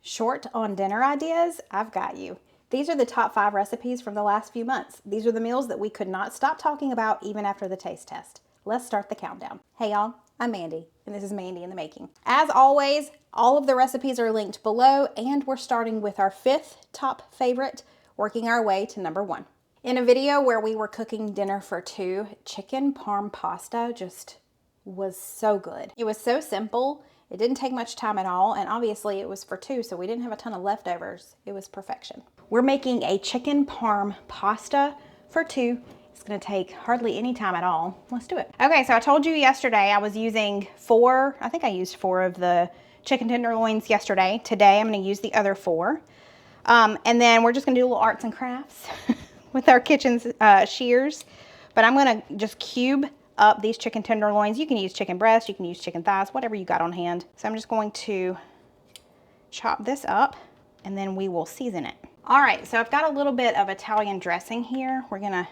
Short on dinner ideas? I've got you. These are the top 5 recipes from the last few months. These are the meals that we could not stop talking about even after the taste test. Let's start the countdown. Hey y'all, I'm Mandy, and this is Mandy in the Making. As always, all of the recipes are linked below, and we're starting with our 5th top favorite, working our way to number 1. In a video where we were cooking dinner for 2, chicken parm pasta just was so good. It was so simple. It didn't take much time at all, and obviously it was for 2, so we didn't have a ton of leftovers. It was perfection. We're making a chicken parm pasta for 2. It's gonna take hardly any time at all. Let's do it. Okay, so I told you yesterday I was using 4, I think I used 4 of the chicken tenderloins yesterday. Today I'm gonna use the other 4. And then we're just gonna do a little arts and crafts with our kitchen shears. But I'm gonna just cube up these chicken tenderloins. You can use chicken breast, you can use chicken thighs, whatever you got on hand. So I'm just going to chop this up and then we will season it. All right, so I've got a little bit of Italian dressing here. We're gonna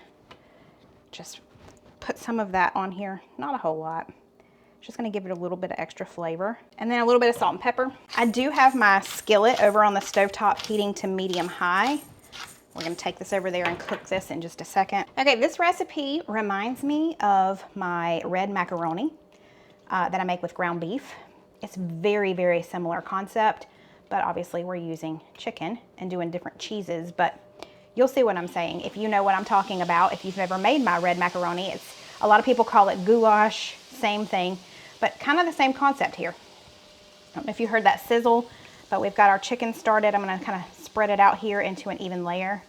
just put some of that on here, not a whole lot. Just gonna give it a little bit of extra flavor. And then a little bit of salt and pepper. I do have my skillet over on the stovetop heating to medium high. We're gonna take this over there and cook this in just a second. Okay, this recipe reminds me of my red macaroni that I make with ground beef. It's very, very similar concept, but obviously we're using chicken and doing different cheeses, but you'll see what I'm saying. If you know what I'm talking about, if you've never made my red macaroni, it's a lot of people call it goulash, same thing, but kind of the same concept here. I don't know if you heard that sizzle, but we've got our chicken started. I'm gonna kind of spread it out here into an even layer,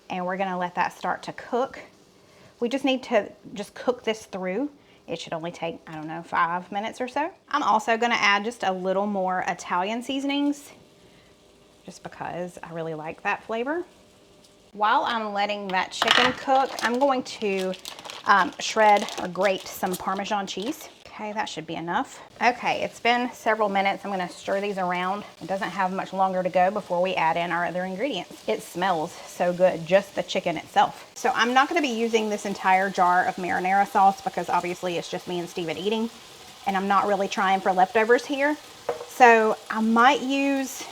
and we're gonna let that start to cook. We just need to just cook this through. It should only take, I don't know, 5 minutes or so. I'm also gonna add just a little more Italian seasonings, just because I really like that flavor. While I'm letting that chicken cook, I'm going to shred or grate some Parmesan cheese. Okay, that should be enough. Okay, it's been several minutes. I'm gonna stir these around. It doesn't have much longer to go before we add in our other ingredients. It smells so good, just the chicken itself. So I'm not gonna be using this entire jar of marinara sauce because obviously it's just me and Steven eating, and I'm not really trying for leftovers here. So I might use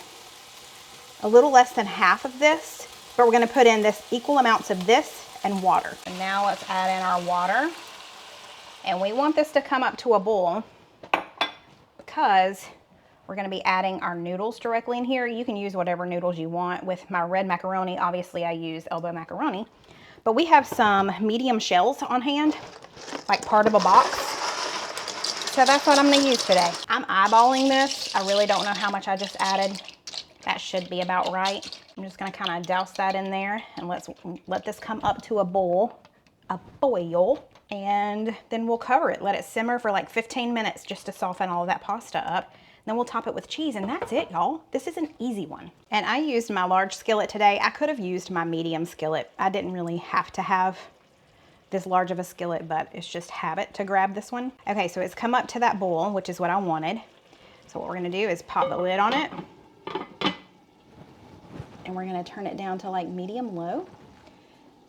a little less than half of this, but we're gonna put in this equal amounts of this and water. And now let's add in our water. And we want this to come up to a boil because we're gonna be adding our noodles directly in here. You can use whatever noodles you want. With my red macaroni, obviously I use elbow macaroni, but we have some medium shells on hand, like part of a box. So that's what I'm gonna use today. I'm eyeballing this. I really don't know how much I just added. That should be about right. I'm just gonna kind of douse that in there and let this come up to a boil, and then we'll cover it. Let it simmer for like 15 minutes just to soften all of that pasta up. Then we'll top it with cheese, and that's it, y'all. This is an easy one. And I used my large skillet today. I could have used my medium skillet. I didn't really have to have this large of a skillet, but it's just habit to grab this one. Okay, so it's come up to that boil, which is what I wanted. So what we're gonna do is pop the lid on it, and we're gonna turn it down to like medium low,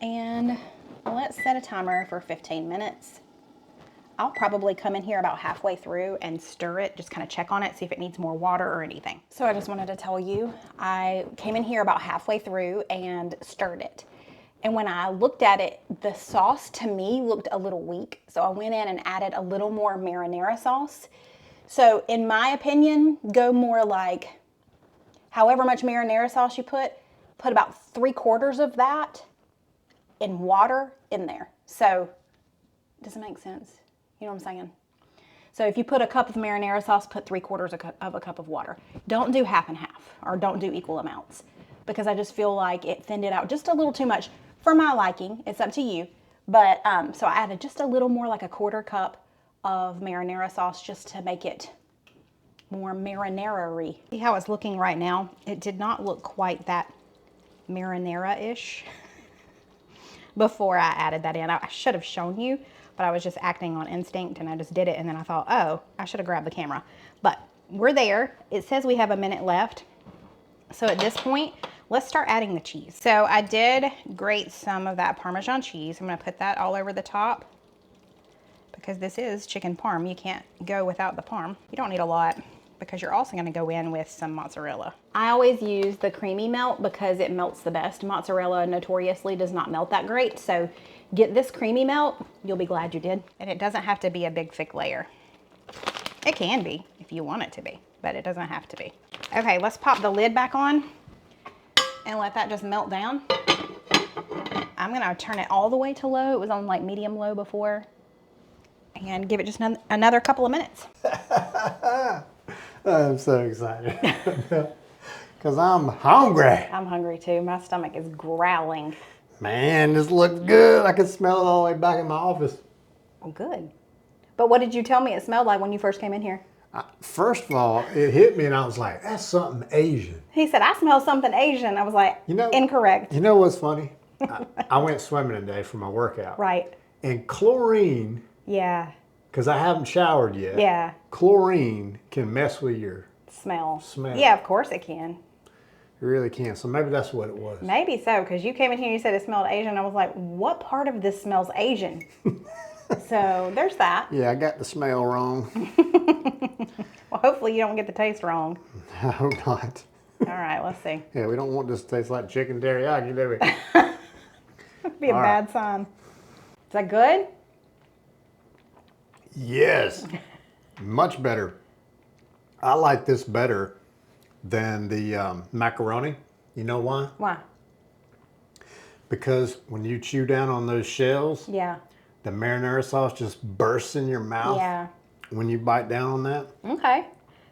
and let's set a timer for 15 minutes. I'll probably come in here about halfway through and stir it, just kind of check on it, see if it needs more water or anything. So I just wanted to tell you, I came in here about halfway through and stirred it. And when I looked at it, the sauce to me looked a little weak. So I went in and added a little more marinara sauce. So in my opinion, go more like however much marinara sauce you put about 3/4 of that in water in there. So does it make sense? You know what I'm saying? So if you put a cup of marinara sauce, put 3/4 of a cup of water. Don't do half and half, or don't do equal amounts, because I just feel like it thinned it out just a little too much for my liking. It's up to you. But so I added just a little more, like a 1/4 cup of marinara sauce, just to make it more marinara-y. See how it's looking right now? It did not look quite that marinara-ish before I added that in. I should have shown you, but I was just acting on instinct and I just did it, and then I thought, oh, I should have grabbed the camera. But we're there. It says we have a minute left. So at this point, let's start adding the cheese. So I did grate some of that Parmesan cheese. I'm gonna put that all over the top because this is chicken parm. You can't go without the parm. You don't need a lot, because you're also going to go in with some mozzarella. I always use the creamy melt because it melts the best. Mozzarella notoriously does not melt that great, so get this creamy melt. You'll be glad you did. And it doesn't have to be a big thick layer. It can be if you want it to be, but it doesn't have to be. Okay, let's pop the lid back on and let that just melt down. I'm gonna turn it all the way to low. It was on like medium low before. And give it just another couple of minutes. I'm so excited. Because I'm hungry. I'm hungry too. My stomach is growling. Man, this looks good. I can smell it all the way back in my office. Oh, good. But what did you tell me it smelled like when you first came in here? First of all, it hit me and I was like, that's something Asian. He said, I smell something Asian. I was like, incorrect. You know what's funny? I went swimming today for my workout. Right. And chlorine, yeah, because I haven't showered yet. Yeah. Chlorine can mess with your smell. smell. Yeah, of course it can. It really can. So maybe that's what it was. Maybe so, because you came in here and you said it smelled Asian. I was like, what part of this smells Asian? So there's that. Yeah, I got the smell wrong. Well, hopefully you don't get the taste wrong. I hope not. All right, let's see. Yeah, we don't want this to taste like chicken teriyaki, do we? That'd be a bad sign. Is that good? Yes. Much better. I like this better than the macaroni. You know why? Why? Because when you chew down on those shells, Yeah. the marinara sauce just bursts in your mouth. Yeah. When you bite down on that. Okay.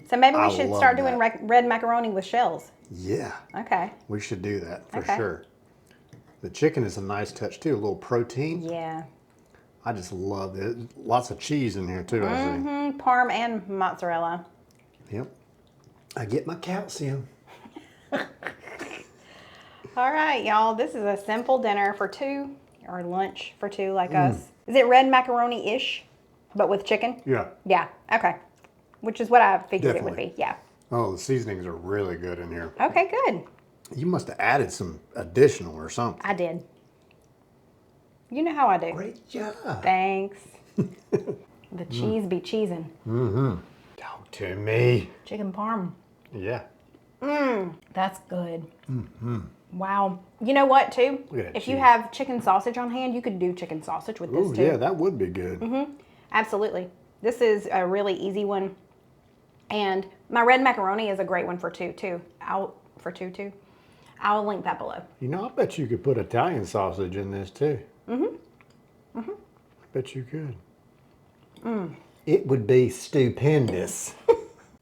So maybe we should start doing that. red macaroni with shells. Yeah. Okay. We should do that for Okay. sure. The chicken is a nice touch too, a little protein. Yeah. I just love it. Lots of cheese in here too, I see. Mm-hmm. Parm and mozzarella. Yep. I get my calcium. All right, y'all. This is a simple dinner for two, or lunch for two like us. Is it red macaroni-ish, but with chicken? Yeah. Yeah. Okay. Which is what I figured it would Definitely. be. Yeah. Oh, the seasonings are really good in here. Okay, good. You must have added some additional or something. I did. You know how I do. Great job. Thanks. The cheese be cheesing. Mm-hmm. Talk to me. Chicken parm. Yeah. That's good. Mm-hmm. Wow. You know what, too? Look at that if you cheese. have chicken sausage on hand, you could do chicken sausage with this, Ooh, too. yeah, that would be good. Mm-hmm. Absolutely. This is a really easy one. And my red macaroni is a great one for two, too. I'll link that below. You know, I bet you could put Italian sausage in this, too. Mm-hmm. Mm-hmm. I bet you could. It would be stupendous.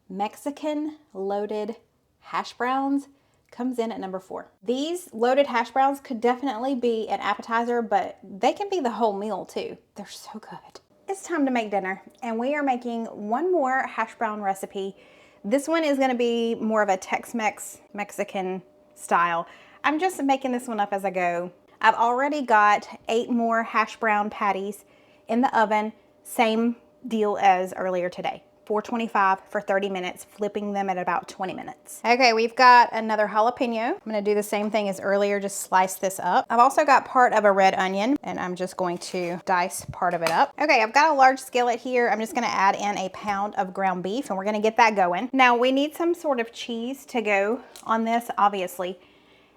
Mexican loaded hash browns comes in at number 4. These loaded hash browns could definitely be an appetizer, but they can be the whole meal too. They're so good. It's time to make dinner, and we are making one more hash brown recipe. This one is going to be more of a Tex-Mex Mexican style. I'm just making this one up as I go. I've already got 8 more hash brown patties in the oven. Same deal as earlier today. 425 for 30 minutes, flipping them at about 20 minutes. Okay, we've got another jalapeno. I'm gonna do the same thing as earlier, just slice this up. I've also got part of a red onion, and I'm just going to dice part of it up. Okay, I've got a large skillet here. I'm just gonna add in a pound of ground beef, and we're gonna get that going. Now, we need some sort of cheese to go on this, obviously.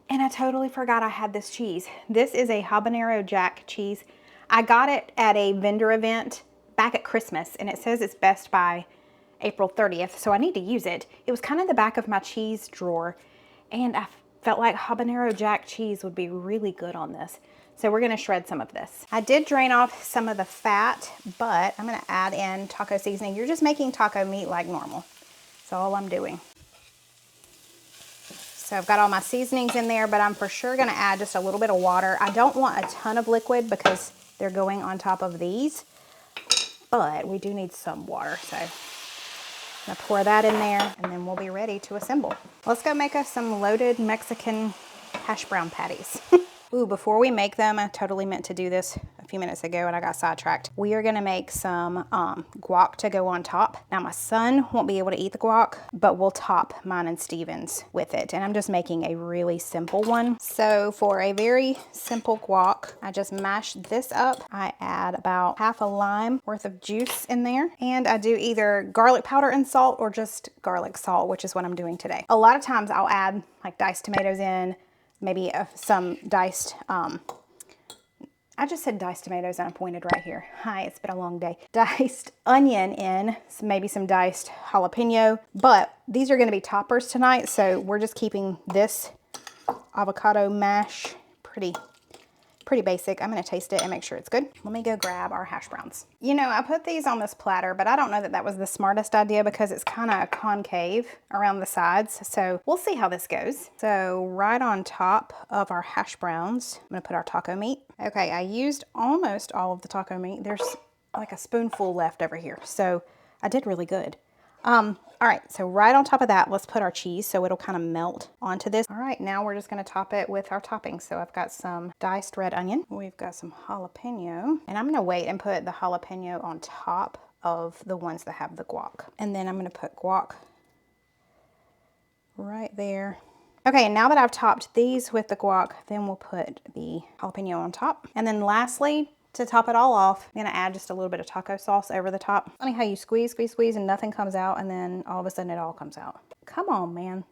And I totally forgot I had this cheese. This is a habanero jack cheese. I got it at a vendor event back at Christmas, and it says it's best by April 30th, so I need to use it. It was kind of the back of my cheese drawer, and I felt like habanero jack cheese would be really good on this. So we're gonna shred some of this. I did drain off some of the fat, but I'm gonna add in taco seasoning. You're just making taco meat like normal. That's all I'm doing. So I've got all my seasonings in there, but I'm for sure gonna add just a little bit of water. I don't want a ton of liquid because they're going on top of these, but we do need some water, so I'm gonna pour that in there, and then we'll be ready to assemble. Let's go make us some loaded Mexican hash brown patties. Ooh, before we make them, I totally meant to do this a few minutes ago and I got sidetracked. We are gonna make some guac to go on top. Now my son won't be able to eat the guac, but we'll top mine and Steven's with it. And I'm just making a really simple one. So for a very simple guac, I just mash this up. I add about half a lime worth of juice in there. And I do either garlic powder and salt or just garlic salt, which is what I'm doing today. A lot of times I'll add like diced tomatoes in, maybe some diced, I just said diced tomatoes and I pointed right here. Hi, it's been a long day. Diced onion in, maybe some diced jalapeno, but these are gonna be toppers tonight, so we're just keeping this avocado mash pretty basic. I'm gonna taste it and make sure it's good. Let me go grab our hash browns. You know, I put these on this platter, but I don't know that that was the smartest idea because it's kind of concave around the sides. So we'll see how this goes. So right on top of our hash browns, I'm gonna put our taco meat. Okay, I used almost all of the taco meat. There's like a spoonful left over here. So I did really good. All right, so right on top of that, let's put our cheese so it'll kind of melt onto this. All right, now we're just gonna top it with our toppings. So I've got some diced red onion. We've got some jalapeno. And I'm gonna wait and put the jalapeno on top of the ones that have the guac. And then I'm gonna put guac right there. Okay, and now that I've topped these with the guac, then we'll put the jalapeno on top. And then lastly, to top it all off, I'm gonna add just a little bit of taco sauce over the top. Funny how you squeeze, squeeze, squeeze and nothing comes out and then all of a sudden it all comes out. Come on, man.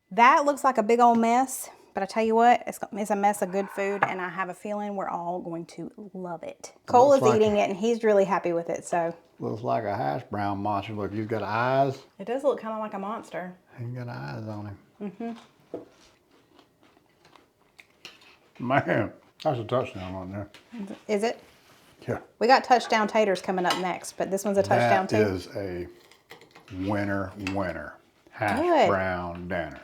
That looks like a big old mess, but I tell you what, it's a mess of good food and I have a feeling we're all going to love it. Cole is eating it and he's really happy with it, so. Looks like a hash brown monster. Look, he's got eyes. It does look kind of like a monster. He's got eyes on him. Man, that's a touchdown on there. Is it? Yeah. We got touchdown taters coming up next, but this one's a touchdown too. That is a winner. Hash brown dinner.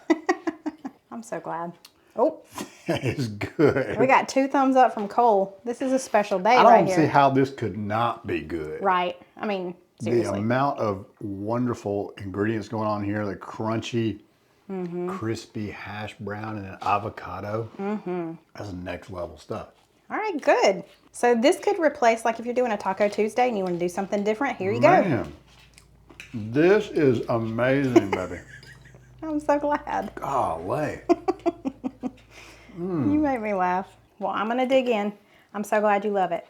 I'm so glad. Oh, It's good. we got 2 thumbs up from Cole. This is a special day I right don't here. see how this could not be good. Right. I mean, The seriously. amount of wonderful ingredients going on here, the crunchy, crispy hash brown and an avocado. That's next level stuff. All right, good. So this could replace, like if you're doing a Taco Tuesday and you want to do something different, here you go. Man, this is amazing, baby. I'm so glad. Golly. You make me laugh. Well, I'm going to dig in. I'm so glad you love it.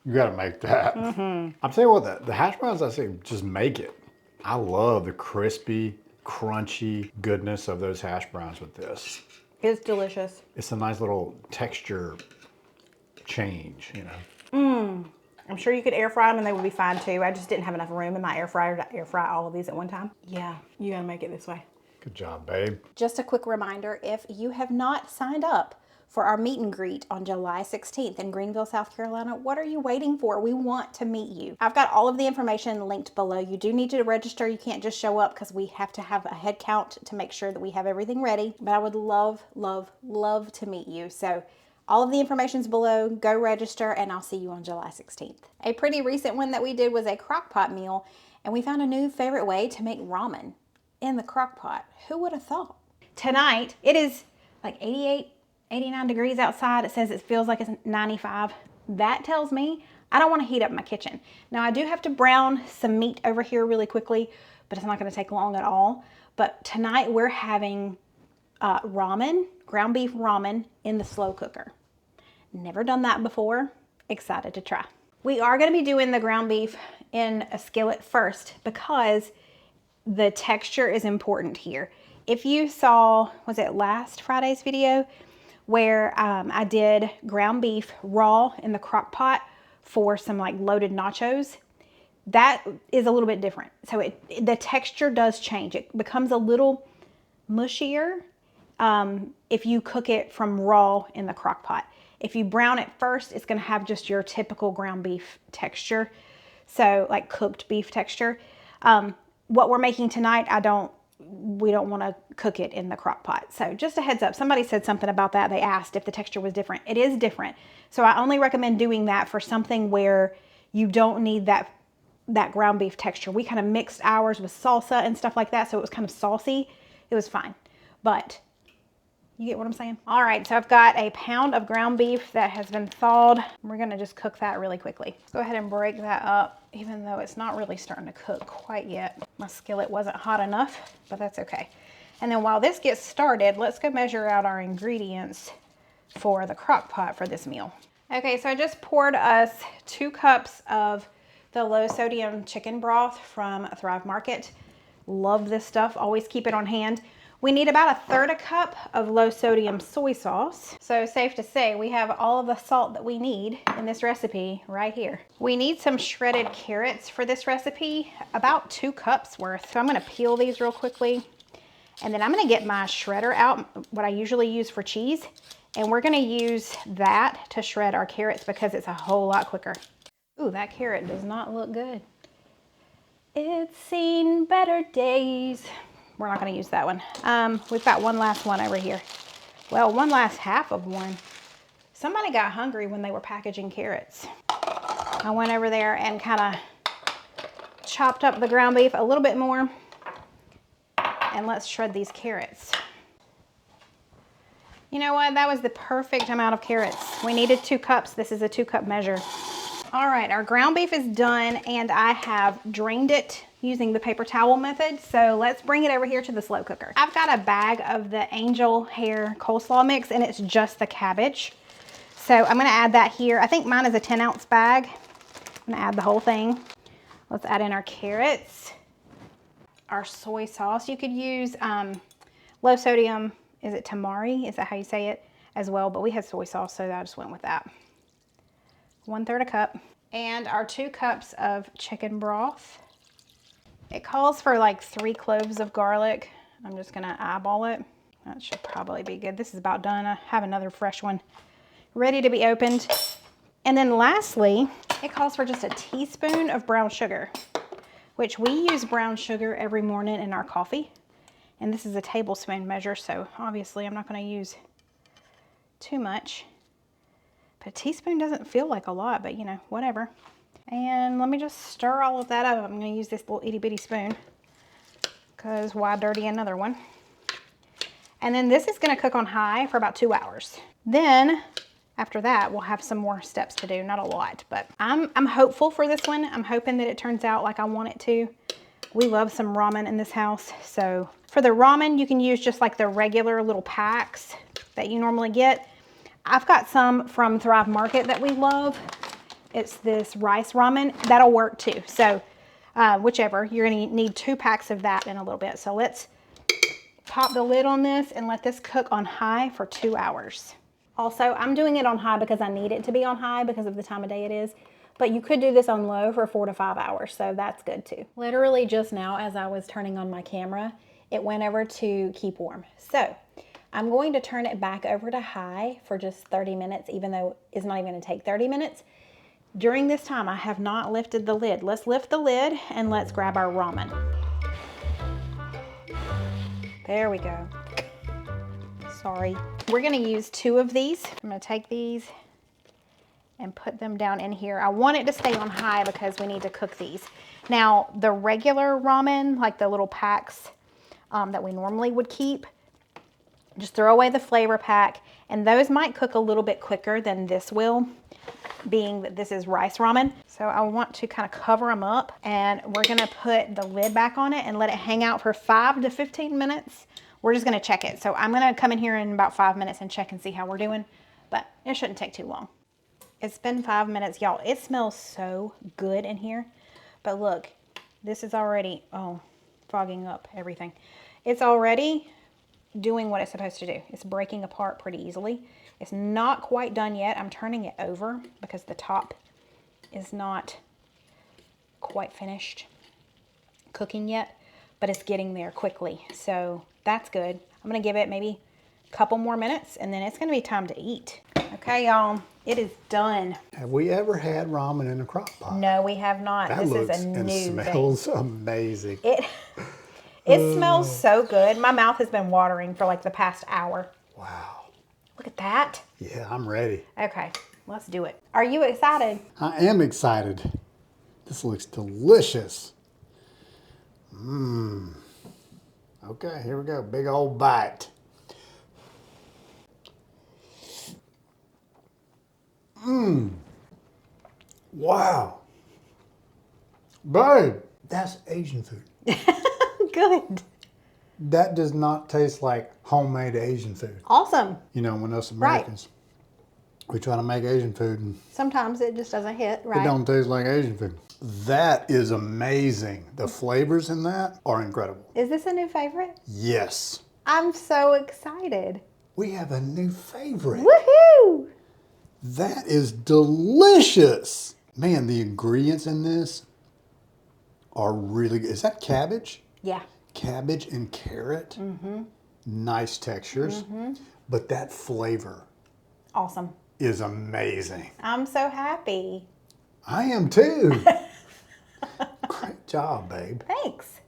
You got to make that. I'll tell you what, the hash browns, I say, just make it. I love the crispy, crunchy goodness of those hash browns with this. It's delicious. It's a nice little texture change, you know. I'm sure you could air fry them and they would be fine too. I just didn't have enough room in my air fryer to air fry all of these at one time. Yeah, you got to make it this way. Good job, babe. Just a quick reminder, if you have not signed up for our meet and greet on July 16th in Greenville, South Carolina, what are you waiting for? We want to meet you. I've got all of the information linked below. You do need to register. You can't just show up because we have to have a head count to make sure that we have everything ready. But I would love, love, love to meet you. So all of the information's below. Go register and I'll see you on July 16th. A pretty recent one that we did was a crock pot meal, and we found a new favorite way to make ramen in the crock pot. Who would have thought? Tonight, it is like 88, 89 degrees outside. It says it feels like it's 95. That tells me I don't want to heat up my kitchen. Now I do have to brown some meat over here really quickly, but it's not going to take long at all. But tonight we're having ramen, ground beef ramen in the slow cooker. Never done that before. Excited to try. We are going to be doing the ground beef in a skillet first because the texture is important here. If you saw, was it last Friday's video where I did ground beef raw in the crock pot for some like loaded nachos? That is a little bit different. So the texture does change. It becomes a little mushier if you cook it from raw in the crock pot. If you brown it first, it's gonna have just your typical ground beef texture. So like cooked beef texture. What we're making tonight, we don't want to cook it in the crock pot. So just a heads up, somebody said something about that. They asked if the texture was different. It is different. So I only recommend doing that for something where you don't need that ground beef texture. We kind of mixed ours with salsa and stuff like that. So it was kind of saucy. It was fine. But You get what I'm saying? All right, so I've got a pound of ground beef that has been thawed. We're gonna just cook that really quickly. Let's go ahead and break that up, even though it's not really starting to cook quite yet. My skillet wasn't hot enough, but that's okay. And then while this gets started, let's go measure out our ingredients for the crock pot for this meal. Okay, so I just poured us 2 cups of the low sodium chicken broth from Thrive Market. Love this stuff, always keep it on hand. We need about 1/3 cup of low sodium soy sauce. So safe to say we have all of the salt that we need in this recipe right here. We need some shredded carrots for this recipe, about 2 cups worth. So I'm gonna peel these real quickly. And then I'm gonna get my shredder out, what I usually use for cheese. And we're gonna use that to shred our carrots because it's a whole lot quicker. Ooh, that carrot does not look good. It's seen better days. We're not gonna use that one. We've got one last one over here. Well, one last half of one. Somebody got hungry when they were packaging carrots. I went over there and kind of chopped up the ground beef a little bit more. And let's shred these carrots. You know what? That was the perfect amount of carrots. We needed 2 cups. This is a 2-cup measure. All right, our ground beef is done and I have drained it using the paper towel method. So let's bring it over here to the slow cooker. I've got a bag of the angel hair coleslaw mix and it's just the cabbage. So I'm gonna add that here. I think mine is a 10-ounce bag. I'm gonna add the whole thing. Let's add in our carrots, our soy sauce. You could use low sodium, is it tamari? Is that how you say it as well? But we had soy sauce, so I just went with that. 1/3 a cup. And our 2 cups of chicken broth. It calls for like 3 cloves of garlic. I'm just gonna eyeball it. That should probably be good. This is about done. I have another fresh one ready to be opened. And then lastly, it calls for just a teaspoon of brown sugar, which we use brown sugar every morning in our coffee. And this is a tablespoon measure, so obviously I'm not gonna use too much. But a teaspoon doesn't feel like a lot, but you know, whatever. And let me just stir all of that up. I'm gonna use this little itty bitty spoon because why dirty another one? And then this is gonna cook on high for about 2 hours. Then after that, we'll have some more steps to do, not a lot, but I'm hopeful for this one. I'm hoping that it turns out like I want it to. We love some ramen in this house. So for the ramen, you can use just like the regular little packs that you normally get. I've got some from Thrive Market that we love. It's this rice ramen. That'll work too. So whichever, you're gonna need 2 packs of that in a little bit. So let's pop the lid on this and let this cook on high for 2 hours. Also, I'm doing it on high because I need it to be on high because of the time of day it is. But you could do this on low for 4 to 5 hours, so that's good too. Literally just now as I was turning on my camera, it went over to keep warm. So I'm going to turn it back over to high for just 30 minutes, even though it's not even gonna take 30 minutes. During this time, I have not lifted the lid. Let's lift the lid and let's grab our ramen. There we go. Sorry. We're gonna use 2 of these. I'm gonna take these and put them down in here. I want it to stay on high because we need to cook these. Now, the regular ramen, like the little packs that we normally would keep, just throw away the flavor pack, and those might cook a little bit quicker than this will, being that this is rice ramen. So I want to kind of cover them up, and we're gonna put the lid back on it and let it hang out for 5 to 15 minutes. We're just gonna check it. So I'm gonna come in here in about 5 minutes and check and see how we're doing, but it shouldn't take too long. It's been 5 minutes, y'all. It smells so good in here, but look, this is already, oh, fogging up everything. It's already doing what it's supposed to do. It's breaking apart pretty easily. It's not quite done yet. I'm turning it over because the top is not quite finished cooking yet, but it's getting there quickly. So that's good. I'm gonna give it maybe a couple more minutes and then it's gonna be time to eat. Okay, y'all, it is done. Have we ever had ramen in a crock pot? No, we have not. That This looks is a and new smells thing. amazing. It smells so good. My mouth has been watering for like the past hour. Wow. Look at that. Yeah, I'm ready. Okay, let's do it. Are you excited? I am excited. This looks delicious. Okay, here we go. Big old bite. Wow. Babe, that's Asian food. Good. That does not taste like homemade Asian food. Awesome. You know, when us Americans, we try to make Asian food and Sometimes it just doesn't hit, it right? don't taste like Asian food. That is amazing. The flavors in that are incredible. Is this a new favorite? Yes. I'm so excited. We have a new favorite. Woohoo! That is delicious. Man, the ingredients in this are really good. Is that cabbage? Yeah. Cabbage and carrot. Nice textures. But that flavor Awesome. is amazing. I'm so happy. I am too. Great job, babe. Thanks.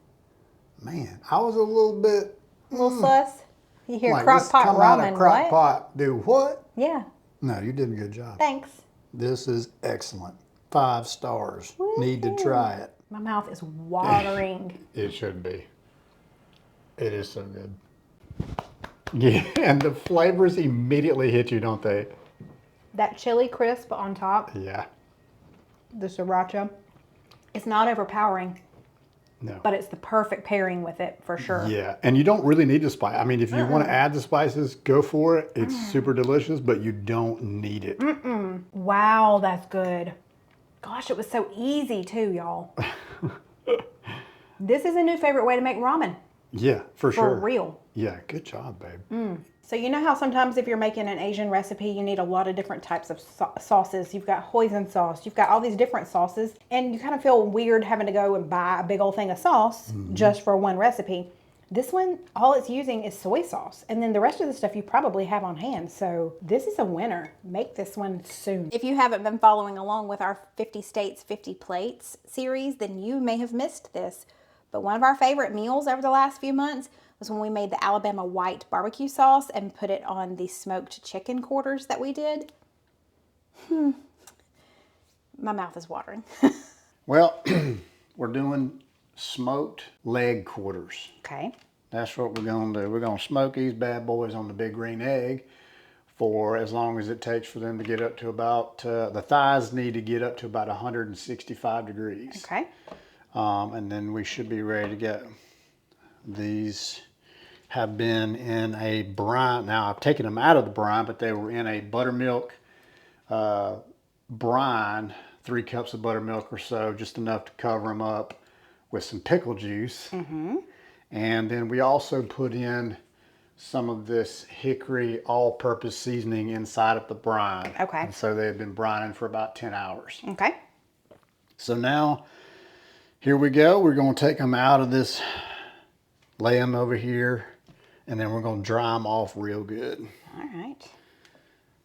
Man, I was a little bit Little sus. You hear like, crock this pot come out ramen, of crock what? pot. Do what? Yeah. No, you did a good job. Thanks. This is excellent. 5 stars. Need to Woohoo. try it. My mouth is watering. It should be. It is so good. Yeah, and the flavors immediately hit you, don't they? That chili crisp on top, Yeah. the sriracha, it's not overpowering, No. but it's the perfect pairing with it for sure. Yeah, and you don't really need to spice. I mean, if you want to add the spices, go for it. It's super delicious, but you don't need it. Wow, that's good. Gosh, it was so easy too, y'all. This is a new favorite way to make ramen. Yeah, for For sure. real. Yeah, good job, babe. So you know how sometimes if you're making an Asian recipe, you need a lot of different types of sauces. You've got hoisin sauce, you've got all these different sauces, and you kind of feel weird having to go and buy a big old thing of sauce just for one recipe. This one, all it's using is soy sauce, and then the rest of the stuff you probably have on hand. So this is a winner. Make this one soon. If you haven't been following along with our 50 States, 50 Plates series, then you may have missed this. But one of our favorite meals over the last few months was when we made the Alabama white barbecue sauce and put it on the smoked chicken quarters that we did. My mouth is watering. Well, we're doing smoked leg quarters. Okay. That's what we're going to do. We're going to smoke these bad boys on the big green egg for as long as it takes for them to get up to about, the thighs need to get up to about 165 degrees. Okay. And then we should be ready to go. These have been in a brine. Now I've taken them out of the brine, but they were in a buttermilk brine, 3 cups of buttermilk or so, just enough to cover them up with some pickle juice. And then we also put in some of this hickory all-purpose seasoning inside of the brine. Okay. And so they've been brining for about 10 hours. Okay. So now, here we go. We're going to take them out of this, lay them over here, and then we're going to dry them off real good. All right.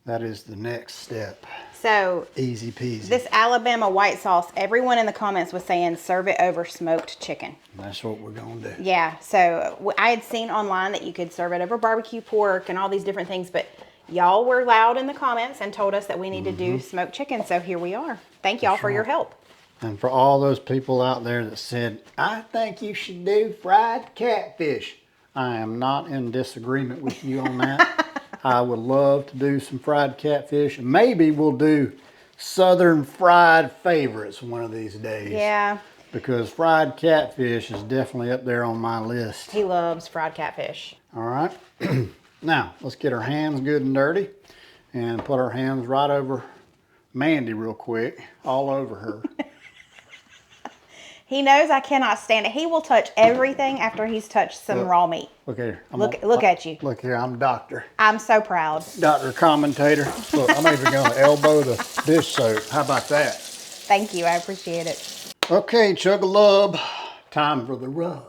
That is the next step. So Easy peasy. this Alabama white sauce, everyone in the comments was saying serve it over smoked chicken. That's what we're going to do. Yeah, so I had seen online that you could serve it over barbecue pork and all these different things, but y'all were loud in the comments and told us that we need to do smoked chicken, so here we are. Thank y'all for your help. And for all those people out there that said, I think you should do fried catfish, I am not in disagreement with you on that. I would love to do some fried catfish. Maybe we'll do Southern fried favorites one of these days. Yeah. Because fried catfish is definitely up there on my list. He loves fried catfish. All right. Now, let's get our hands good and dirty and put our hands right over Mandy real quick, all over her. He knows I cannot stand it. He will touch everything after he's touched some raw meat. Look here. Look at you. Look here, I'm doctor. I'm so proud. Doctor commentator. Look, I'm even going to elbow the dish soap. How about that? Thank you. I appreciate it. Okay, chug-a-lub. Time for the rub.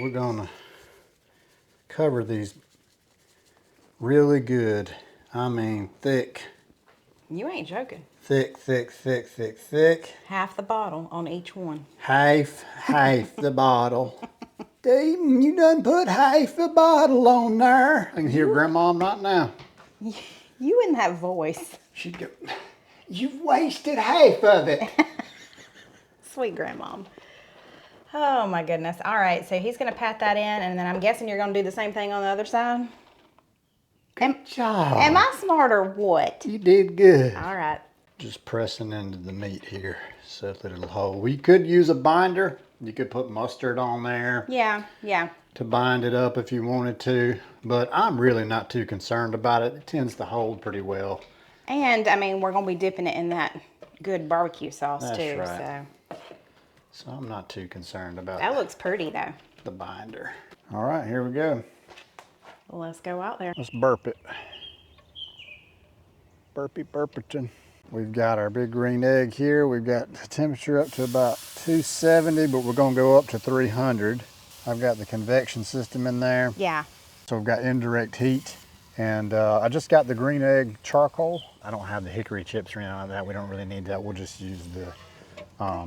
We're going to cover these really good. I mean, thick. You ain't joking. Thick, thick, thick, thick, thick. Half the bottle on each one. Half the bottle. You done put half the bottle on there. I can hear Grandma right now. You in that voice. She'd go, you've wasted half of it. Sweet grandmom. Oh my goodness. All right, so he's going to pat that in, and then I'm guessing you're going to do the same thing on the other side? Good job. Am I smart or what? You did good. All right. Just pressing into the meat here, settle it a little whole. We could use a binder. You could put mustard on there. Yeah. To bind it up if you wanted to, but I'm really not too concerned about it. It tends to hold pretty well. And I mean, we're gonna be dipping it in that good barbecue sauce. That's too. right. So I'm not too concerned about That looks pretty though. the binder. All right, here we go. Well, let's go out there. Let's burp it. Burpy burperton. We've got our big green egg here. We've got the temperature up to about 270, but we're gonna go up to 300. I've got the convection system in there. Yeah. So we've got indirect heat. And I just got the green egg charcoal. I don't have the hickory chips or anything like that. We don't really need that. We'll just use the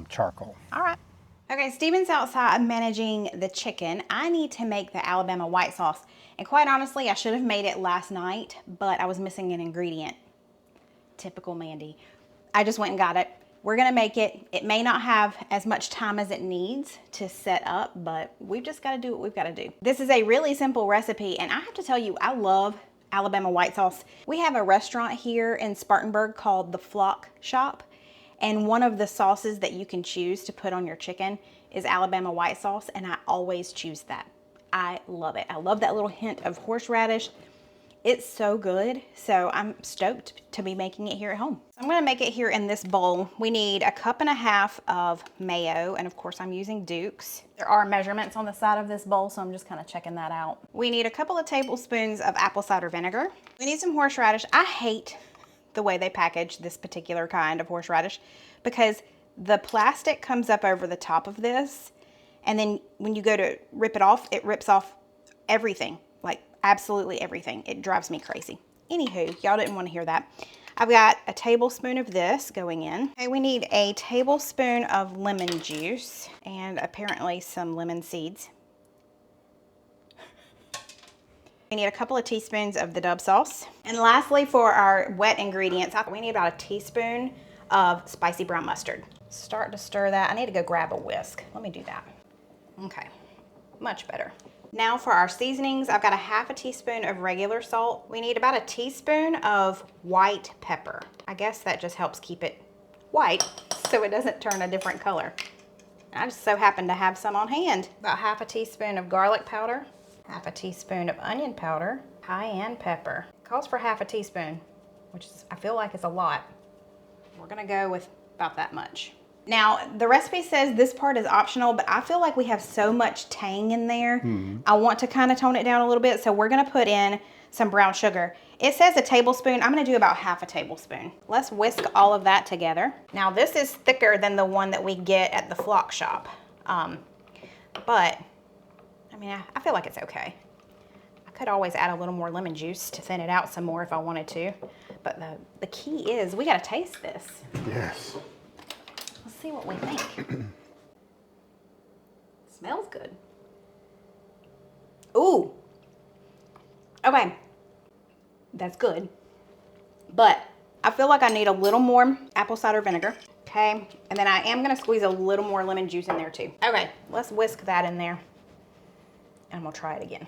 charcoal. All right. Okay, Steven's outside managing the chicken. I need to make the Alabama white sauce. And quite honestly, I should have made it last night, but I was missing an ingredient. Typical Mandy. I just went and got it. We're gonna make it. It may not have as much time as it needs to set up, but we've just gotta do what we've gotta do. This is a really simple recipe, and I have to tell you, I love Alabama white sauce. We have a restaurant here in Spartanburg called the Flock Shop, and one of the sauces that you can choose to put on your chicken is Alabama white sauce, and I always choose that. I love it. I love that little hint of horseradish. It's so good, so I'm stoked to be making it here at home. I'm gonna make it here in this bowl. We need 1.5 cups of mayo, and of course I'm using Duke's. There are measurements on the side of this bowl, so I'm just kind of checking that out. We need a couple of tablespoons of apple cider vinegar. We need some horseradish. I hate the way they package this particular kind of horseradish because the plastic comes up over the top of this, and then when you go to rip it off, it rips off everything. Like absolutely everything. It drives me crazy. Anywho, y'all didn't want to hear that. I've got a tablespoon of this going in. Okay, we need a tablespoon of lemon juice and apparently some lemon seeds. We need a couple of teaspoons of the Dub sauce. And lastly, for our wet ingredients, we need about a teaspoon of spicy brown mustard. Start to stir that. I need to go grab a whisk. Let me do that. Okay, much better. Now for our seasonings, I've got 1/2 teaspoon of regular salt. We need about 1 teaspoon of white pepper. I guess that just helps keep it white so it doesn't turn a different color. I just so happen to have some on hand. About 1/2 teaspoon of garlic powder, 1/2 teaspoon of onion powder, cayenne pepper. It calls for 1/2 teaspoon, which is, I feel like it's a lot. We're gonna go with about that much. Now, the recipe says this part is optional, but I feel like we have so much tang in there. I want to kind of tone it down a little bit, so we're gonna put in some brown sugar. It says a tablespoon. I'm gonna do about 1/2 tablespoon. Let's whisk all of that together. Now, this is thicker than the one that we get at the Flock Shop. But, I mean, I feel like it's okay. I could always add a little more lemon juice to thin it out some more if I wanted to. But the key is we gotta taste this. Yes. Let's see what we think. Smells good. Ooh. Okay. That's good. But I feel like I need a little more apple cider vinegar. Okay. And then I am going to squeeze a little more lemon juice in there too. Okay. Let's whisk that in there. And we'll try it again.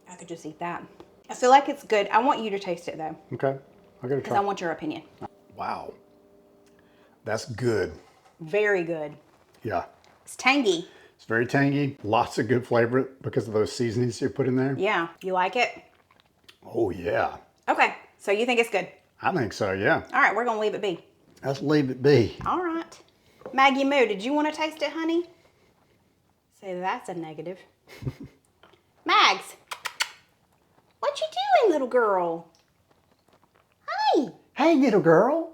I could just eat that. I feel like it's good. I want you to taste it though. Okay. I'll give it a Because try. I want your opinion. Wow. That's good. Very good. Yeah. It's tangy. It's very tangy. Lots of good flavor because of those seasonings you put in there. Yeah. You like it? Oh, yeah. Okay. So you think it's good? I think so, yeah. All right. We're going to leave it be. Let's leave it be. All right. Maggie Moo, did you want to taste it, honey? Say that's a negative. Mags, what you doing, little girl? Hi. Hey, little girl.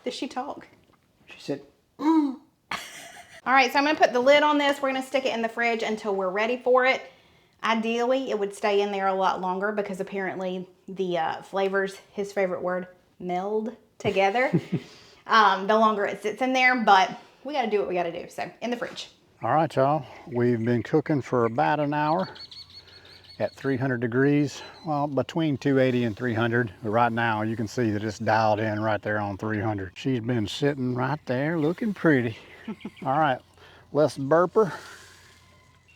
Does she talk? She said, All right, so I'm going to put the lid on this. We're going to stick it in the fridge until we're ready for it. Ideally, it would stay in there a lot longer because apparently the flavors, his favorite word, meld together. The longer it sits in there, but we got to do what we got to do. So in the fridge. all right, y'all. We've been cooking for about an hour at 300 degrees. Well, between 280 and 300. But right now, you can see that it's dialed in right there on 300. She's been sitting right there looking pretty. All right, let's burp her.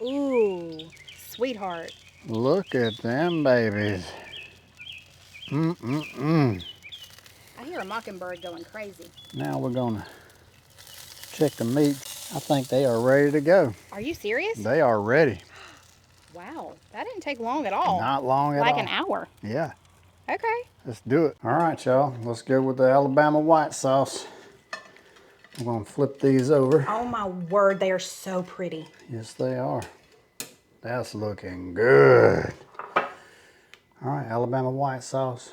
Ooh, sweetheart. Look at them babies. I hear a mockingbird going crazy. Now we're gonna check the meat. I think they are ready to go. Are you serious? They are ready. Wow, that didn't take long at all. Not long at all. Like an hour. Yeah. Okay. Let's do it. All right, y'all. Let's go with the Alabama white sauce. I'm gonna flip these over. Oh my word, they are so pretty. Yes, they are. That's looking good. All right, Alabama white sauce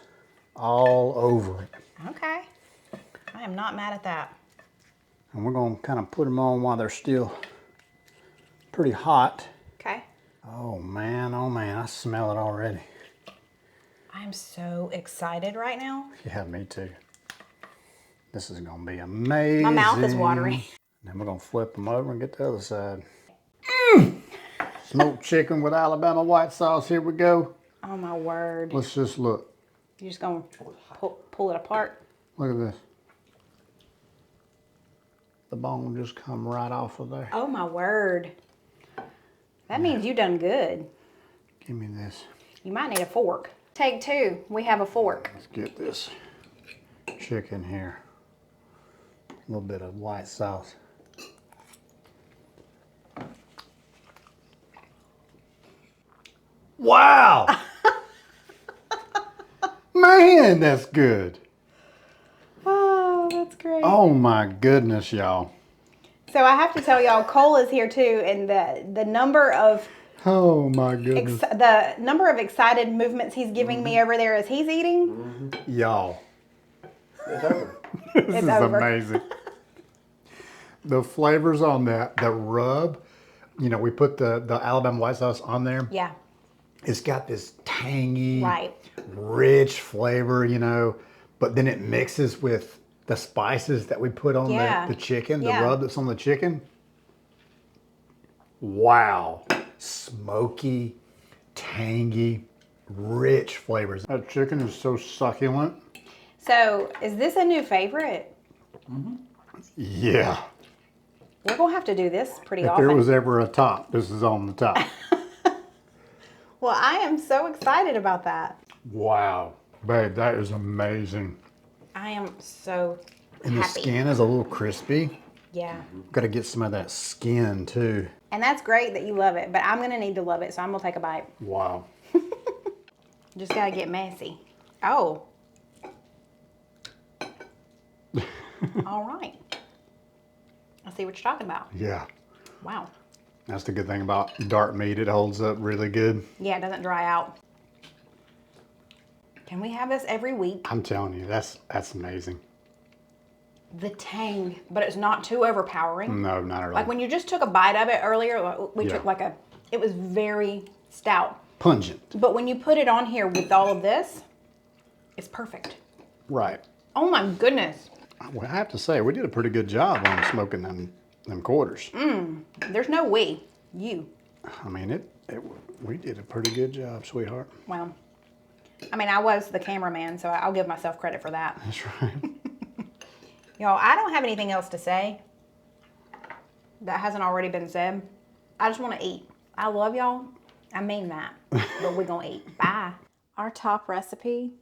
all over it. Okay. I am not mad at that. And we're gonna kind of put them on while they're still pretty hot. Okay. Oh man, I smell it already. I'm so excited right now. Yeah, me too. This is gonna be amazing. My mouth is watering. Then we're gonna flip them over and get the other side. Smoked chicken with Alabama white sauce, here we go. Oh my word. Let's just look. You're just gonna pull it apart. Look at this. The bone just come right off of there. Oh my word. That means you done good. Give me this. You might need a fork. Take two. We have a fork. Let's get this chicken here. A little bit of white sauce. Wow! Man, that's good. Oh, that's great. Oh my goodness, y'all. So I have to tell y'all, Cole is here too, and the number of Oh my goodness. excited movements he's giving me over there as he's eating. Y'all. It's over. This is over. amazing. The flavors on that, the rub, you know, we put the Alabama white sauce on there. Yeah. It's got this tangy, Right. rich flavor, you know, but then it mixes with the spices that we put on Yeah. the chicken, Yeah. the rub that's on the chicken. Wow. Smoky, tangy, rich flavors. That chicken is so succulent. So is this a new favorite? Yeah. We're gonna have to do this pretty If often. there was ever a top, this is on the top. Well, I am so excited about that. Wow. Babe, that is amazing. I am so And the happy. skin is a little crispy. Yeah. Got to get some of that skin too. And that's great that you love it, but I'm gonna need to love it, so I'm gonna take a bite. Wow. Just gotta get messy. Oh. All right. I see what you're talking about. Yeah. Wow. That's the good thing about dark meat. It holds up really good. Yeah, it doesn't dry out. Can we have this every week? I'm telling you, that's amazing. The tang, but it's not too overpowering. No, not at all. Like when you just took a bite of it earlier, we Yeah. took it was very stout. Pungent. But when you put it on here with all of this, it's perfect. Right. Oh my goodness. Well, I have to say, we did a pretty good job on smoking them quarters. There's no we. You. I mean, we did a pretty good job, sweetheart. Well, I mean, I was the cameraman, so I'll give myself credit for that. That's right. Y'all, I don't have anything else to say that hasn't already been said. I just want to eat. I love y'all. I mean that. But we're going to eat. Bye. Our top recipe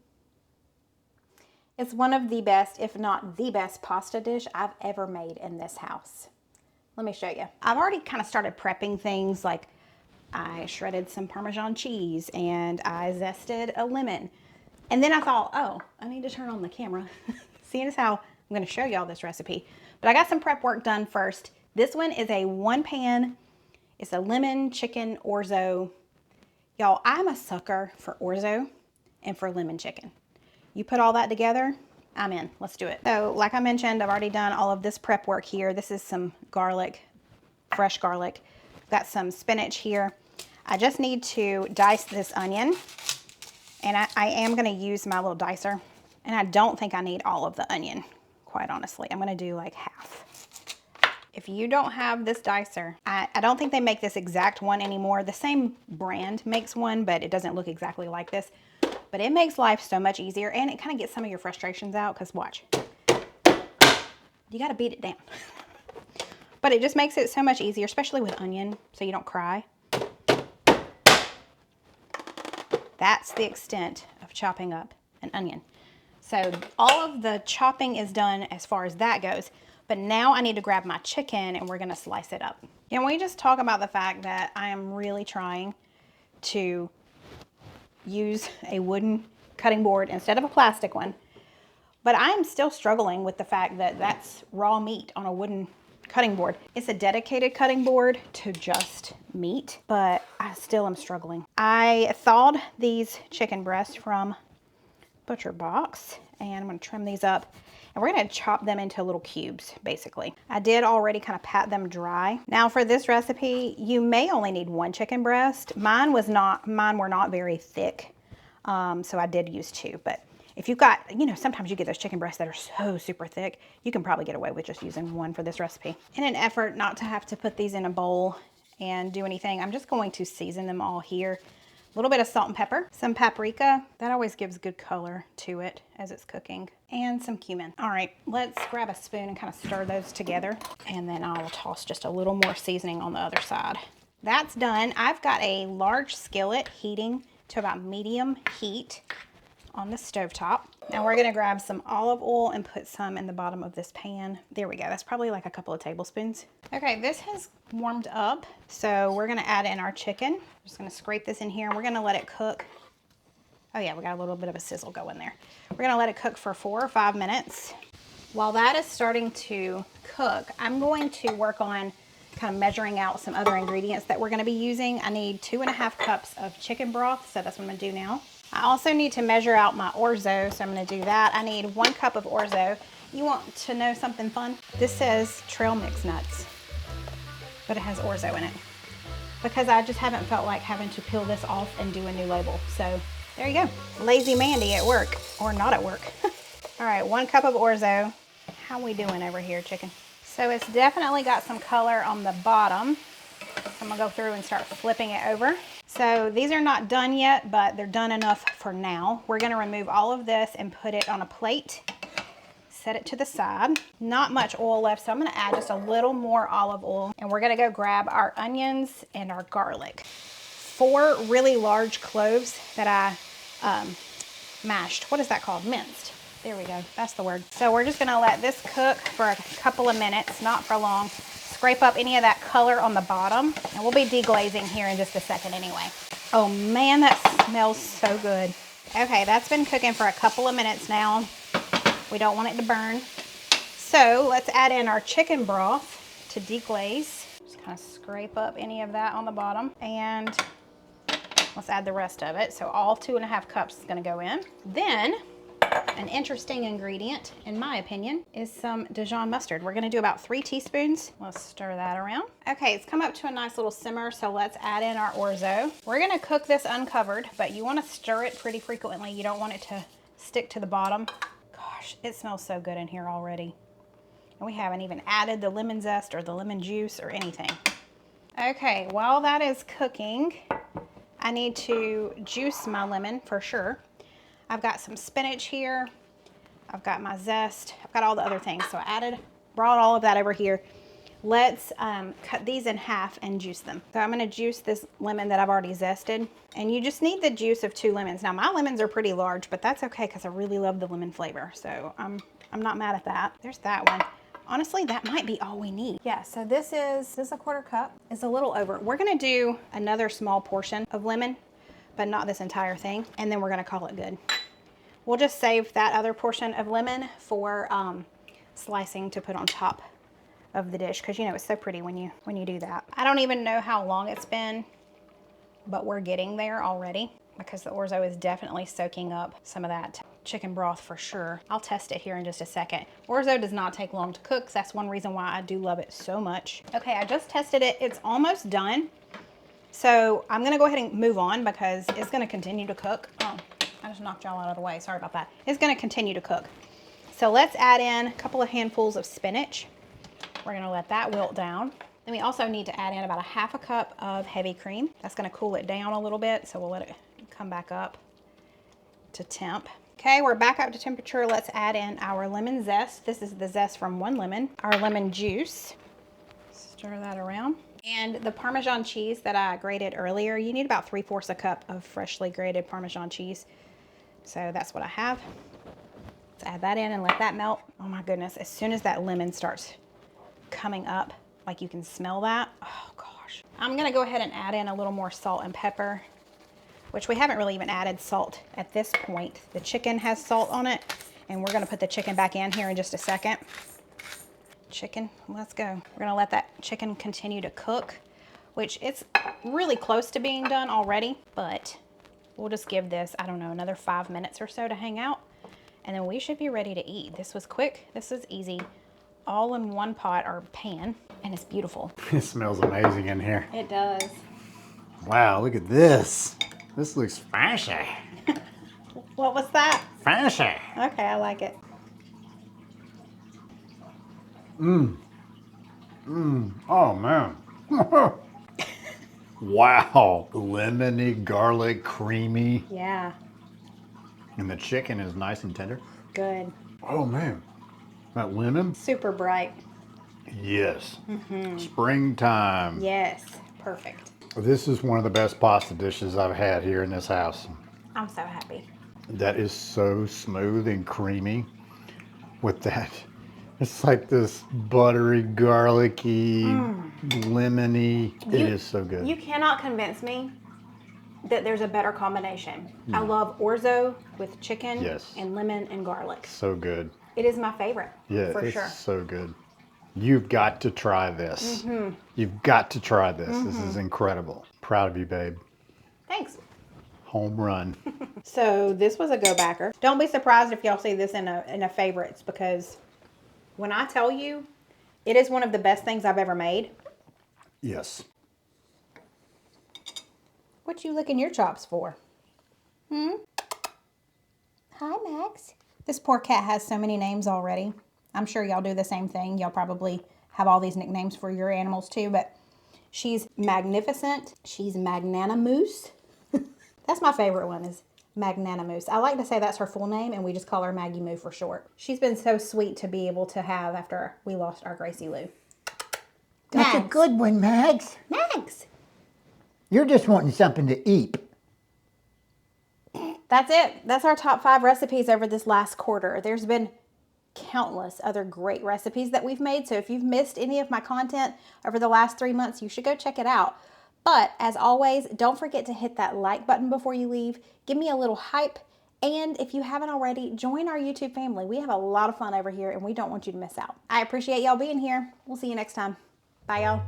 is one of the best, if not the best, pasta dish I've ever made in this house. Let me show you. I've already kind of started prepping things, like I shredded some Parmesan cheese and I zested a lemon. And then I thought, oh, I need to turn on the camera. Seeing as how I'm going to show y'all this recipe. But I got some prep work done first. This one is a one pan. It's a lemon chicken orzo. Y'all, I'm a sucker for orzo and for lemon chicken. You put all that together, I'm in. Let's do it. So like I mentioned, I've already done all of this prep work here. This is some garlic, fresh garlic. Got some spinach here. I just need to dice this onion. And I am going to use my little dicer. And I don't think I need all of the onion, quite honestly. I'm going to do like half. If you don't have this dicer, I don't think they make this exact one anymore. The same brand makes one, but it doesn't look exactly like this. But it makes life so much easier, and it kind of gets some of your frustrations out, because watch. You got to beat it down. But it just makes it so much easier, especially with onion, so you don't cry. That's the extent of chopping up an onion. So all of the chopping is done as far as that goes. But now I need to grab my chicken and we're gonna slice it up. Can we just talk about the fact that I am really trying to use a wooden cutting board instead of a plastic one? But I'm still struggling with the fact that that's raw meat on a wooden cutting board. It's a dedicated cutting board to just meat, but I still am struggling. I thawed these chicken breasts from Butcher Box, and I'm going to trim these up. And we're going to chop them into little cubes, basically. I did already kind of pat them dry. Now for this recipe, you may only need one chicken breast. Mine were not very thick, so I did use two. But if you've got, sometimes you get those chicken breasts that are so super thick, you can probably get away with just using one for this recipe. In an effort not to have to put these in a bowl and do anything, I'm just going to season them all here. A little bit of salt and pepper, some paprika, that always gives good color to it as it's cooking, and some cumin. All right, let's grab a spoon and kind of stir those together, and then I'll toss just a little more seasoning on the other side. That's done. I've got a large skillet heating to about medium heat on the stovetop. Now we're gonna grab some olive oil and put some in the bottom of this pan. There we go, that's probably like a couple of tablespoons. Okay, this has warmed up, so we're gonna add in our chicken. Just gonna scrape this in here and we're gonna let it cook. Oh yeah, we got a little bit of a sizzle going there. We're gonna let it cook for 4 or 5 minutes. While that is starting to cook, I'm going to work on kind of measuring out some other ingredients that we're gonna be using. I need 2.5 cups of chicken broth, so that's what I'm gonna do now. I also need to measure out my orzo, so I'm going to do that. I need 1 cup of orzo. You want to know something fun? This says trail mix nuts, but it has orzo in it because I just haven't felt like having to peel this off and do a new label. So there you go. Lazy Mandy at work, or not at work. All right, 1 cup of orzo. How we doing over here, chicken? So it's definitely got some color on the bottom. I'm gonna go through and start flipping it over. So these are not done yet, but they're done enough for now. We're gonna remove all of this and put it on a plate. Set it to the side. Not much oil left, so I'm gonna add just a little more olive oil. And we're gonna go grab our onions and our garlic. 4 really large cloves that I mashed. What is that called? Minced. There we go, that's the word. So we're just gonna let this cook for a couple of minutes, not for long. Scrape up any of that color on the bottom, and we'll be deglazing here in just a second anyway. Oh man, that smells so good. Okay, that's been cooking for a couple of minutes now. We don't want it to burn. So let's add in our chicken broth to deglaze. Just kind of scrape up any of that on the bottom, and let's add the rest of it. So all 2.5 cups is gonna go in. Then, an interesting ingredient, in my opinion, is some Dijon mustard. We're gonna do about 3 teaspoons. Let's stir that around. Okay, it's come up to a nice little simmer, so let's add in our orzo. We're gonna cook this uncovered, but you wanna stir it pretty frequently. You don't want it to stick to the bottom. Gosh, it smells so good in here already. And we haven't even added the lemon zest or the lemon juice or anything. Okay, while that is cooking, I need to juice my lemon for sure. I've got some spinach here. I've got my zest. I've got all the other things. So I brought all of that over here. Let's cut these in half and juice them. So I'm gonna juice this lemon that I've already zested. And you just need the juice of 2 lemons. Now my lemons are pretty large, but that's okay because I really love the lemon flavor. So I'm not mad at that. There's that one. Honestly, that might be all we need. Yeah, so this is a 1/4 cup. It's a little over. We're gonna do another small portion of lemon, but not this entire thing, and then we're gonna call it good. We'll just save that other portion of lemon for slicing to put on top of the dish, because it's so pretty when you do that. I don't even know how long it's been, but we're getting there already because the orzo is definitely soaking up some of that chicken broth for sure. I'll test it here in just a second. Orzo does not take long to cook. That's one reason why I do love it so much. Okay, I just tested it. It's almost done. So I'm gonna go ahead and move on because it's gonna continue to cook. Oh, I just knocked y'all out of the way, sorry about that. It's gonna continue to cook. So let's add in a couple of handfuls of spinach. We're gonna let that wilt down. Then we also need to add in about a 1/2 cup of heavy cream. That's gonna cool it down a little bit, so we'll let it come back up to temp. Okay, we're back up to temperature. Let's add in our lemon zest. This is the zest from 1 lemon. Our lemon juice. Stir that around. And the Parmesan cheese that I grated earlier, you need about 3/4 a cup of freshly grated Parmesan cheese. So that's what I have. Let's add that in and let that melt. Oh my goodness, as soon as that lemon starts coming up, like you can smell that. Oh gosh. I'm gonna go ahead and add in a little more salt and pepper, which we haven't really even added salt at this point. The chicken has salt on it, and we're gonna put the chicken back in here in just a second. Chicken, let's go. We're gonna let that chicken continue to cook, which it's really close to being done already, but we'll just give this, I don't know, another 5 minutes or so to hang out, and then we should be ready to eat. This was quick, this was easy, all in one pot or pan, and it's beautiful. It smells amazing in here. It does. Wow, look at this. This looks fancy. What was that? Fancy. Okay, I like it. Oh, man. Wow. Lemony, garlic, creamy. Yeah, And the chicken is nice and tender. good. Oh, man. That lemon? Super bright. Yes. Springtime. Yes, perfect. This is one of the best pasta dishes I've had here in this house. I'm so happy. That is so smooth and creamy with that. It's like this buttery, garlicky, lemony. It is so good. You cannot convince me that there's a better combination. I love orzo with chicken Yes. and lemon and garlic. So good. It is my favorite, Yeah, for it's sure. so good. You've got to try this. You've got to try this. This is incredible. Proud of you, babe. Thanks. Home run. So this was a go-backer. Don't be surprised if y'all see this in a favorites, because when I tell you, it is one of the best things I've ever made. Yes. What you licking your chops for? Hi, Max. This poor cat has so many names already. I'm sure y'all do the same thing. Y'all probably have all these nicknames for your animals too, but she's magnificent. She's magnanimous. That's my favorite one, is magnanimous. I like to say that's her full name, and we just call her Maggie Moo for short. She's been so sweet to be able to have after we lost our Gracie Lou. That's a Mags. good one, Mags. Mags. You're just wanting something to eat. That's it. That's our top 5 recipes over this last quarter. There's been countless other great recipes that we've made. So if you've missed any of my content over the last 3 months, you should go check it out. But as always, don't forget to hit that like button before you leave. Give me a little hype. And if you haven't already, join our YouTube family. We have a lot of fun over here, and we don't want you to miss out. I appreciate y'all being here. We'll see you next time. Bye, y'all.